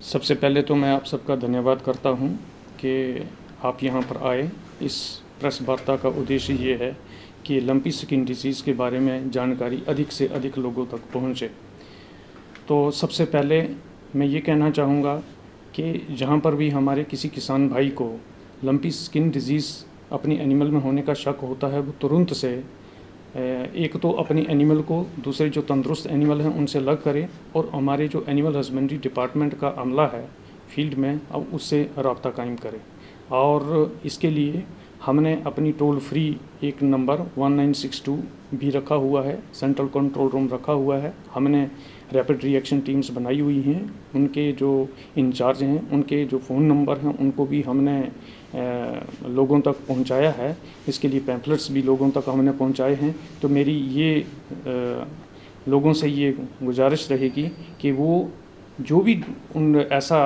सबसे पहले तो मैं आप सबका धन्यवाद करता हूं कि आप यहां पर आए। इस प्रेस वार्ता का उद्देश्य ये है कि लंपी स्किन डिजीज़ के बारे में जानकारी अधिक से अधिक लोगों तक पहुंचे। तो सबसे पहले मैं ये कहना चाहूँगा कि जहाँ पर भी हमारे किसी किसान भाई को लंपी स्किन डिजीज़ अपनी एनिमल में होने का शक होता है, वो तुरंत से एक तो अपनी एनिमल को दूसरे जो तंदुरुस्त एनिमल हैं उनसे अलग करें और हमारे जो एनिमल हस्बेंड्री डिपार्टमेंट का अमला है फील्ड में, अब उससे रब्ता कायम करें। और इसके लिए हमने अपनी टोल फ्री एक नंबर 1962 भी रखा हुआ है, सेंट्रल कंट्रोल रूम रखा हुआ है। हमने रैपिड रिएक्शन टीम्स बनाई हुई हैं, उनके जो इंचार्ज हैं उनके जो फ़ोन नंबर हैं उनको भी हमने लोगों तक पहुंचाया है। इसके लिए पैम्फलेट्स भी लोगों तक हमने पहुंचाए हैं। तो मेरी ये लोगों से ये गुजारिश रहेगी कि वो जो भी उन ऐसा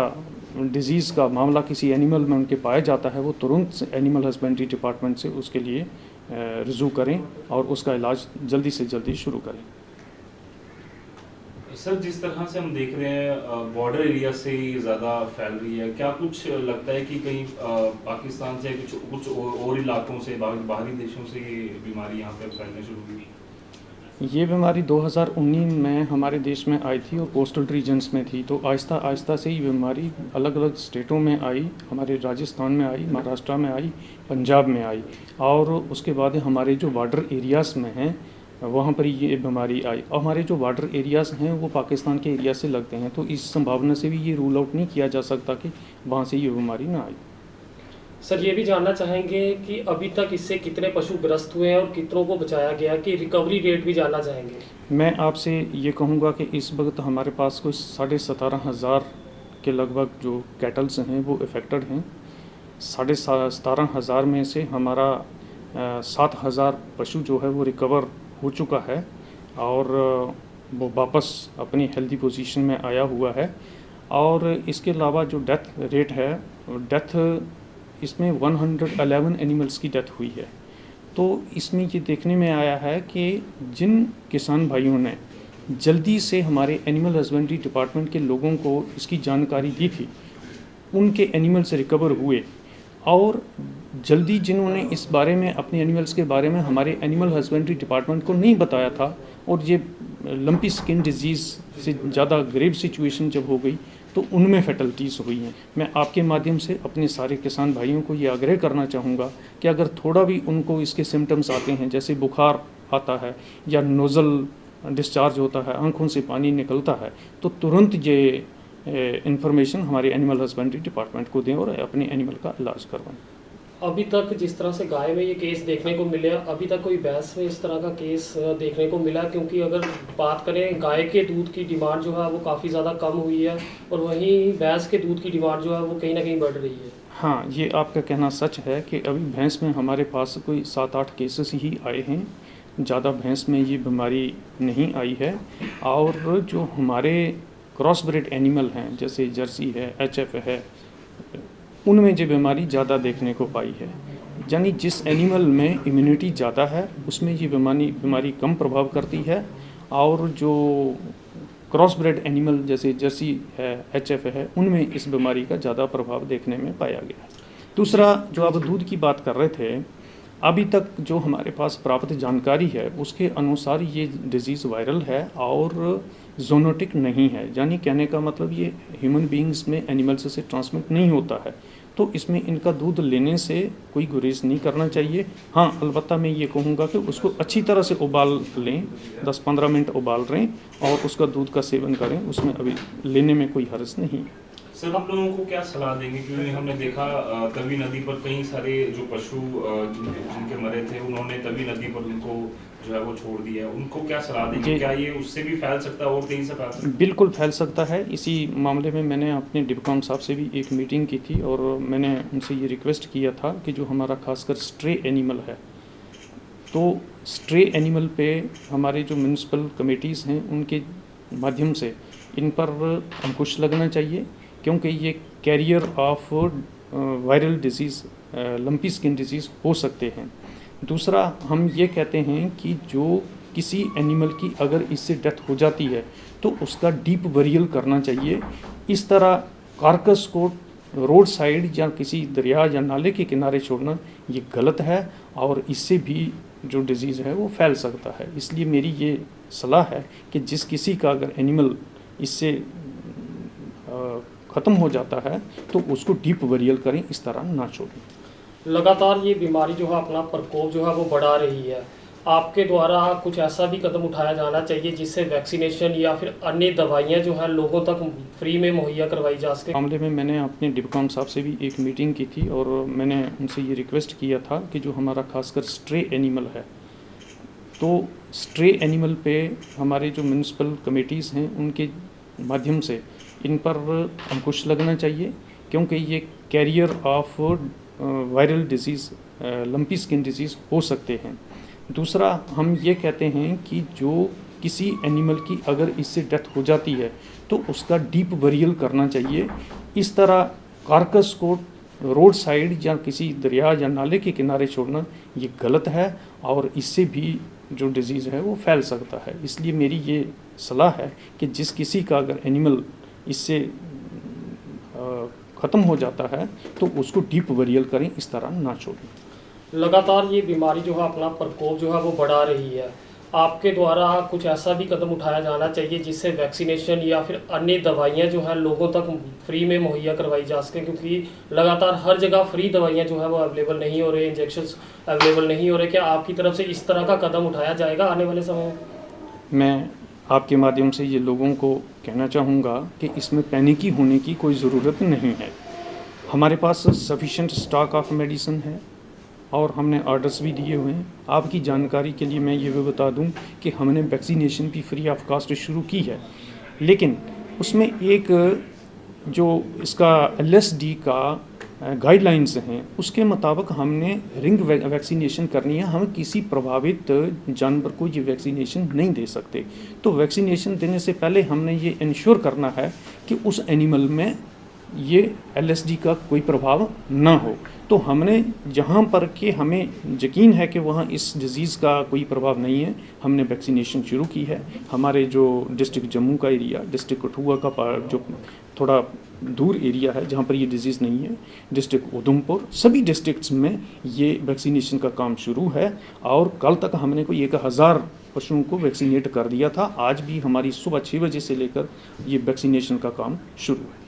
डिज़ीज़ का मामला किसी एनिमल में उनके पाया जाता है वो तुरंत एनिमल हस्बेंड्री डिपार्टमेंट से उसके लिए रिज़ू करें और उसका इलाज जल्दी से जल्दी शुरू करें। सर, जिस तरह से हम देख रहे हैं बॉर्डर एरिया से ही ज़्यादा फैल रही है, क्या कुछ लगता है कि कहीं पाकिस्तान से कुछ और इलाकों से बाहरी देशों से ये बीमारी यहाँ पे फैलने शुरू हुई? ये बीमारी 2019 में हमारे देश में आई थी और कोस्टल रीजन्स में थी। तो आहिस्ता आहिस्ता से ये बीमारी अलग अलग स्टेटों में आई, हमारे राजस्थान में आई, महाराष्ट्र में आई, पंजाब में आई और उसके बाद हमारे जो बॉर्डर एरियाज़ में हैं वहाँ पर ये बीमारी आई। और हमारे जो बॉर्डर एरियाज़ हैं वो पाकिस्तान के एरिया से लगते हैं, तो इस संभावना से भी ये रूल आउट नहीं किया जा सकता कि वहाँ से ये बीमारी ना आई। सर, ये भी जानना चाहेंगे कि अभी तक इससे कितने पशु ग्रस्त हुए हैं और कितनों को बचाया गया, कि रिकवरी रेट भी जानना चाहेंगे। मैं आपसे ये कहूँगा कि इस वक्त हमारे पास कुछ 17,500 के लगभग जो कैटल्स हैं वो इफ़ेक्टेड हैं। 17,500 में से हमारा 7,000 पशु जो है वो रिकवर हो चुका है और वो वापस अपनी हेल्दी पोजीशन में आया हुआ है। और इसके अलावा जो डेथ रेट है, डेथ इसमें 111 एनिमल्स की डेथ हुई है। तो इसमें ये देखने में आया है कि जिन किसान भाइयों ने जल्दी से हमारे एनिमल हस्बेंड्री डिपार्टमेंट के लोगों को इसकी जानकारी दी थी, उनके एनिमल्स रिकवर हुए। और जल्दी जिन्होंने इस बारे में अपने एनिमल्स के बारे में हमारे एनिमल हस्बेंड्री डिपार्टमेंट को नहीं बताया था और ये लंपी स्किन डिजीज़ से ज़्यादा ग्रेव सिचुएशन जब हो गई तो उनमें फैटलिटीज़ हुई हैं। मैं आपके माध्यम से अपने सारे किसान भाइयों को ये आग्रह करना चाहूँगा कि अगर थोड़ा भी उनको इसके सिम्टम्स आते हैं, जैसे बुखार आता है या नोज़ल डिस्चार्ज होता है, आँखों से पानी निकलता है, तो तुरंत ये इन्फॉर्मेशन हमारे एनिमल हस्बेंड्री डिपार्टमेंट को दें और अपने एनिमल का इलाज करवाएं। अभी तक जिस तरह से गाय में ये केस देखने को मिले, अभी तक कोई भैंस में इस तरह का केस देखने को मिला? क्योंकि अगर बात करें गाय के दूध की डिमांड जो है वो काफ़ी ज़्यादा कम हुई है और वहीं भैंस के दूध की डिमांड जो है वो कहीं ना कहीं बढ़ रही है। हाँ, ये आपका कहना सच है कि अभी भैंस में हमारे पास कोई 7-8 केसेस ही आए हैं, ज़्यादा भैंस में ये बीमारी नहीं आई है। और जो हमारे क्रॉस ब्रीड एनिमल हैं जैसे जर्सी है, HF है, उनमें ये बीमारी ज़्यादा देखने को पाई है। यानी जिस एनिमल में इम्यूनिटी ज़्यादा है उसमें ये बीमारी कम प्रभाव करती है। और जो क्रॉस ब्रेड एनिमल जैसे जर्सी है, HF है, उनमें इस बीमारी का ज़्यादा प्रभाव देखने में पाया गया है। दूसरा, जो आप दूध की बात कर रहे थे, अभी तक जो हमारे पास प्राप्त जानकारी है उसके अनुसार ये डिज़ीज़ वायरल है और जोनोटिक नहीं है। यानी कहने का मतलब ये ह्यूमन बीइंग्स में एनिमल्स से ट्रांसमिट नहीं होता है। तो इसमें इनका दूध लेने से कोई गुरेज नहीं करना चाहिए। हाँ, अलबत्ता मैं ये कहूँगा कि उसको अच्छी तरह से उबाल लें, 10-15 मिनट उबाल लें और उसका दूध का सेवन करें, उसमें अभी लेने में कोई हर्ज नहीं। सर, आप लोगों को क्या सलाह देंगे, क्योंकि हमने देखा तवी नदी पर कई सारे जो पशु जिनके मरे थे उन्होंने तवी नदी पर उनको जो है वो छोड़ दिया है, उनको क्या सलाह देंगे? क्या ये उससे भी फैल सकता है और तेजी से फैल सकता है? बिल्कुल फैल सकता है। इसी मामले में मैंने अपने डिप्कॉम साहब से भी एक मीटिंग की थी और मैंने उनसे ये रिक्वेस्ट किया था कि जो हमारा खासकर स्ट्रे एनिमल है, तो स्ट्रे एनिमल पे हमारे जो म्यूनिसिपल कमेटीज़ हैं उनके माध्यम से इन पर अंकुश लगना चाहिए, क्योंकि ये carrier of viral disease lumpy skin disease हो सकते हैं। दूसरा, हम ये कहते हैं कि जो किसी एनिमल की अगर इससे डेथ हो जाती है तो उसका डीप बरियल करना चाहिए। इस तरह कार्कस को रोड साइड या किसी दरिया या नाले के किनारे छोड़ना ये गलत है और इससे भी जो डिज़ीज़ है वो फैल सकता है। इसलिए मेरी ये सलाह है कि जिस किसी का अगर एनिमल इससे ख़त्म हो जाता है तो उसको डीप बरियल करें, इस तरह ना छोड़ें। लगातार ये बीमारी जो है अपना प्रकोप जो है वो बढ़ा रही है, आपके द्वारा कुछ ऐसा भी कदम उठाया जाना चाहिए जिससे वैक्सीनेशन या फिर अन्य दवाइयाँ जो है लोगों तक फ्री में मुहैया करवाई जा सके। मामले में मैंने अपने डिप्कॉम साहब से भी एक मीटिंग की थी और मैंने उनसे ये रिक्वेस्ट किया था कि जो हमारा खासकर स्ट्रे एनिमल है, तो स्ट्रे एनिमल पे हमारे जो म्यूनिसिपल कमेटीज़ हैं उनके माध्यम से इन पर अंकुश लगना चाहिए, क्योंकि ये carrier of viral disease lumpy skin disease हो सकते हैं। दूसरा, हम ये कहते हैं कि जो किसी एनिमल की अगर इससे डेथ हो जाती है तो उसका डीप बरियल करना चाहिए। इस तरह कार्कस को रोड साइड या किसी दरिया या नाले के किनारे छोड़ना ये गलत है और इससे भी जो डिज़ीज़ है वो फैल सकता है। इसलिए मेरी ये सलाह है कि जिस किसी का अगर एनिमल इससे ख़त्म हो जाता है तो उसको डीप बरियल करें, इस तरह ना छोड़ें। लगातार ये बीमारी जो है अपना प्रकोप जो है वो बढ़ा रही है, आपके द्वारा कुछ ऐसा भी कदम उठाया जाना चाहिए जिससे वैक्सीनेशन या फिर अन्य दवाइयाँ जो है लोगों तक फ्री में मुहैया करवाई जा सके, क्योंकि लगातार हर जगह फ्री दवाइयाँ जो है वो अवेलेबल नहीं हो रही, इंजेक्शंस अवेलेबल नहीं हो रहे। क्या आपकी तरफ से इस तरह का कदम उठाया जाएगा आने वाले समय में? मैं आपके माध्यम से ये लोगों को कहना चाहूँगा कि इसमें पैनिकी होने की कोई ज़रूरत नहीं है। हमारे पास सफिशेंट स्टॉक ऑफ मेडिसिन है और हमने ऑर्डर्स भी दिए हुए हैं। आपकी जानकारी के लिए मैं ये भी बता दूं कि हमने वैक्सीनेशन भी फ्री ऑफ कॉस्ट शुरू की है, लेकिन उसमें एक जो इसका LSD का गाइडलाइंस हैं उसके मुताबिक हमने रिंग वैक्सीनेशन करनी है। हम किसी प्रभावित जानवर को ये वैक्सीनेशन नहीं दे सकते। तो वैक्सीनेशन देने से पहले हमने ये इंश्योर करना है कि उस एनिमल में ये LSD का कोई प्रभाव ना हो। तो हमने जहाँ पर कि हमें यकीन है कि वहाँ इस डिज़ीज़ का कोई प्रभाव नहीं है, हमने वैक्सीनेशन शुरू की है। हमारे जो डिस्ट्रिक्ट जम्मू का एरिया, डिस्ट्रिक्ट कठुआ का जो थोड़ा दूर एरिया है जहाँ पर ये डिज़ीज़ नहीं है, डिस्ट्रिक्ट उधमपुर, सभी डिस्ट्रिक्ट्स में ये वैक्सीनेशन का काम शुरू है और कल तक हमने कोई 1000 पशुओं को वैक्सीनेट कर दिया था। आज भी हमारी सुबह 6 बजे से लेकर ये वैक्सीनेशन का काम शुरू है।